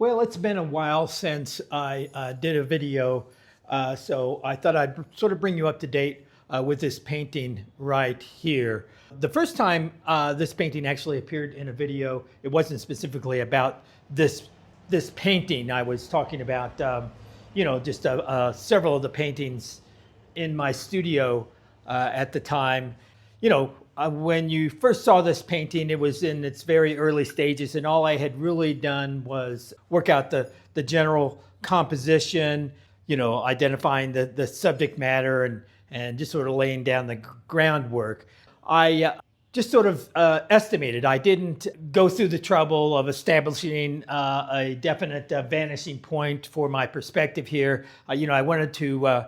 Well, it's been a while since I did a video, so I thought I'd sort of bring you up to date with this painting right here. The first time this painting actually appeared in a video, it wasn't specifically about this painting. I was talking about, just several of the paintings in my studio at the time. When you first saw this painting, it was in its very early stages, and all I had really done was work out the general composition, identifying the subject matter and just sort of laying down the groundwork. I just sort of estimated. I didn't go through the trouble of establishing a definite vanishing point for my perspective here. I wanted to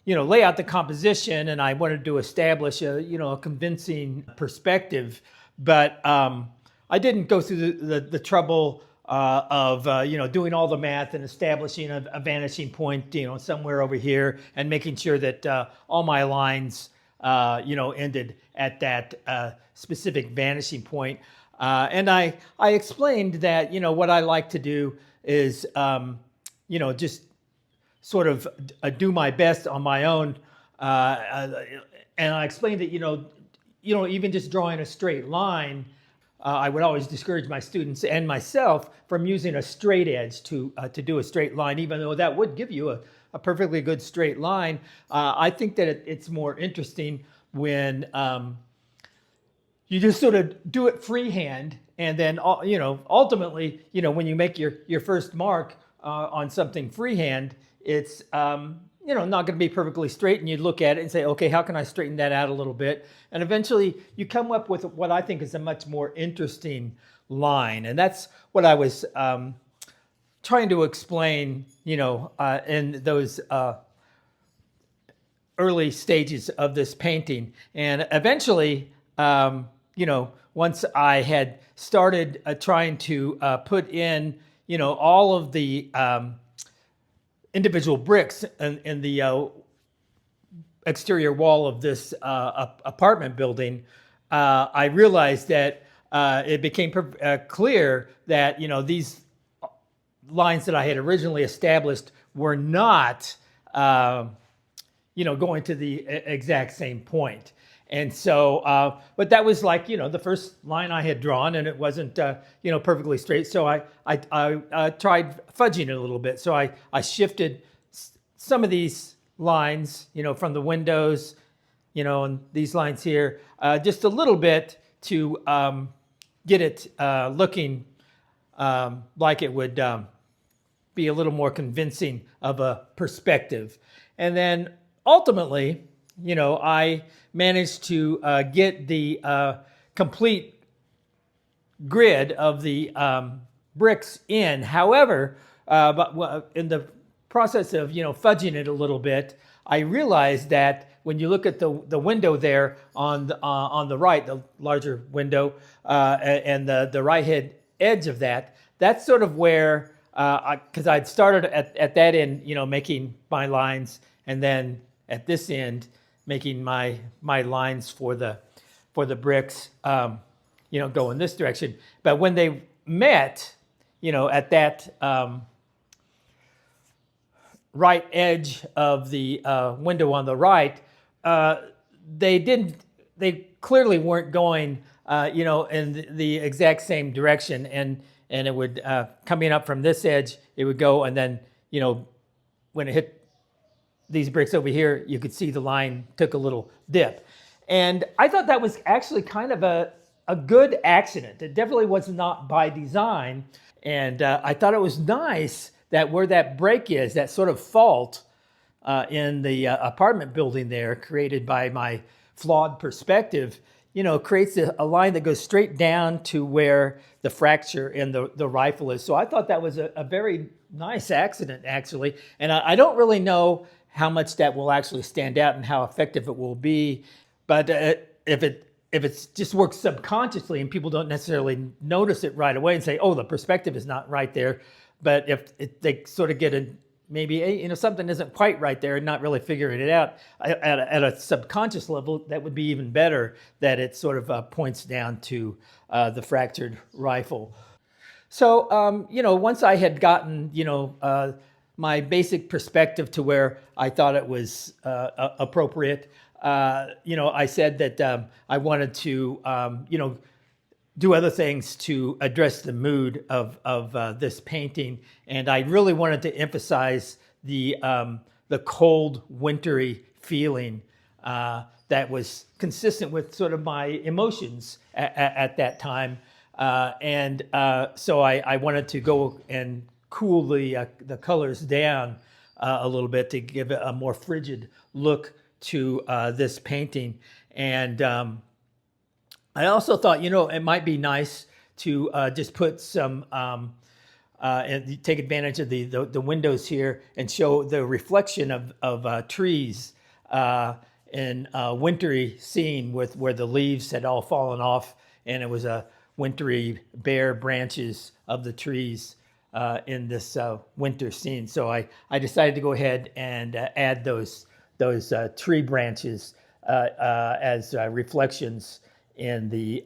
lay out the composition, and I wanted to establish a convincing perspective. But I didn't go through the trouble of doing all the math and establishing a vanishing point, somewhere over here, and making sure that all my lines, ended at that specific vanishing point. And I explained that, what I like to do is, just sort of do my best on my own. And I explained that, even just drawing a straight line, I would always discourage my students and myself from using a straight edge to do a straight line, even though that would give you a perfectly good straight line. I think that it's more interesting when you just sort of do it freehand, and then ultimately, when you make your first mark on something freehand, it's not going to be perfectly straight, and you look at it and say, okay, how can I straighten that out a little bit? And eventually you come up with what I think is a much more interesting line. And that's what I was trying to explain, in those early stages of this painting. And eventually, once I had started trying to put in, all of the individual bricks in the exterior wall of this apartment building, I realized that it became clear that these lines that I had originally established were not going to the exact same point. And so, but that was like, the first line I had drawn, and it wasn't, perfectly straight. So I tried fudging it a little bit. So I shifted some of these lines, from the windows, and these lines here, just a little bit to get it looking like it would be a little more convincing of a perspective. And then ultimately, I managed to get the complete grid of the bricks in. However, but in the process of fudging it a little bit, I realized that when you look at the window there on the right, the larger window, and the right hand edge of that, that's sort of where, because I'd started at that end, making my lines, and then at this end, making my lines for the bricks, go in this direction. But when they met, at that right edge of the window on the right, they clearly weren't going, in the exact same direction, and it would, coming up from this edge, it would go, and then, when it hit these bricks over here, you could see the line took a little dip. And I thought that was actually kind of a good accident. It definitely was not by design. And I thought it was nice that where that break is, that sort of fault in the apartment building there, created by my flawed perspective, creates a line that goes straight down to where the fracture in the rifle is. So I thought that was a very nice accident, actually. And I don't really know how much that will actually stand out and how effective it will be. But if it just works subconsciously and people don't necessarily notice it right away and say, oh, the perspective is not right there. But if they sort of get maybe something isn't quite right there and not really figuring it out at a subconscious level, that would be even better, that it sort of points down to the fractured rifle. So, once I had gotten, my basic perspective to where I thought it was appropriate, I said that I wanted to, do other things to address the mood of this painting, and I really wanted to emphasize the cold, wintry feeling that was consistent with sort of my emotions at that time. So I wanted to go and cool the colors down a little bit to give it a more frigid look to this painting. And I also thought, it might be nice to just put some, and take advantage of the windows here and show the reflection of trees in a wintry scene with where the leaves had all fallen off, and it was a wintry bare branches of the trees in this winter scene. So I decided to go ahead and add those tree branches as reflections in the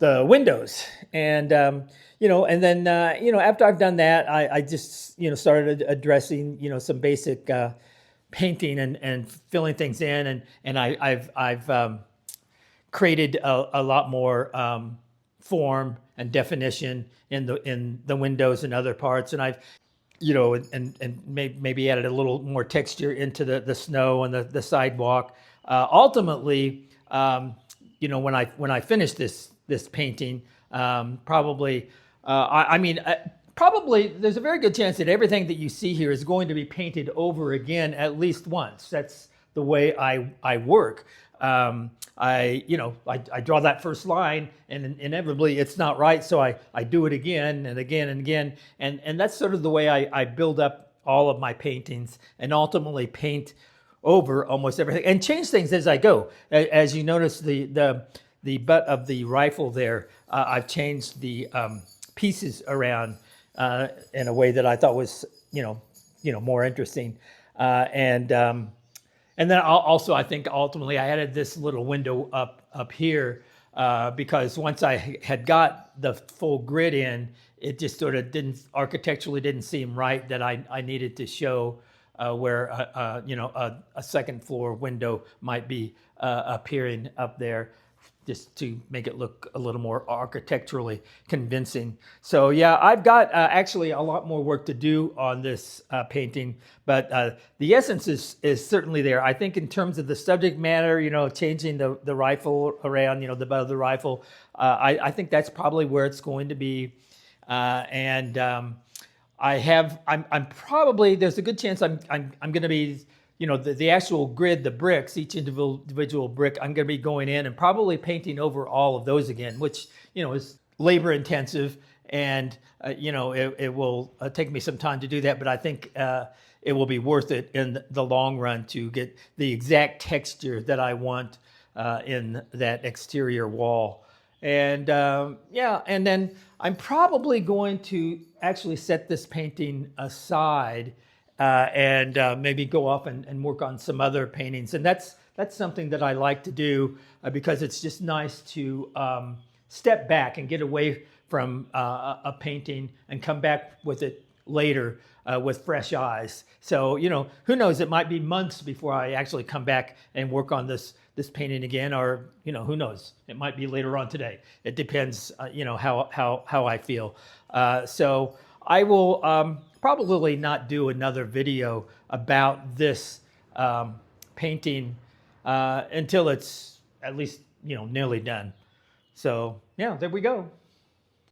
windows. And and then after I've done that, I just started addressing some basic painting and filling things in, and I've created a lot more form and definition in the windows and other parts, and I've and maybe added a little more texture into the snow and the sidewalk. Ultimately, when I finish this painting, probably probably there's a very good chance that everything that you see here is going to be painted over again at least once. That's the way I work. I draw that first line, and inevitably it's not right, so I do it again and again and again, and that's sort of the way I build up all of my paintings, and ultimately paint over almost everything and change things as I go. As you notice, the butt of the rifle there, I've changed the pieces around in a way that I thought was more interesting, and then I think ultimately I added this little window up here because once I had got the full grid in, it just sort of architecturally didn't seem right that I needed to show where a second floor window might be appearing up there, just to make it look a little more architecturally convincing. So yeah, I've got actually a lot more work to do on this painting, but the essence is certainly there. I think in terms of the subject matter, changing the rifle around, the butt of the rifle, I think that's probably where it's going to be. I'm probably, there's a good chance I'm going to be, the actual grid, the bricks, each individual brick, I'm going to be going in and probably painting over all of those again, which, is labor intensive, and, it will take me some time to do that, but I think it will be worth it in the long run to get the exact texture that I want in that exterior wall. And and then I'm probably going to actually set this painting aside and maybe go off and work on some other paintings. And that's something that I like to do because it's just nice to step back and get away from a painting and come back with it later with fresh eyes. So, who knows, it might be months before I actually come back and work on this painting again, or, who knows, it might be later on today. It depends, how I feel. So I will probably not do another video about this painting until it's at least, nearly done. So yeah, there we go.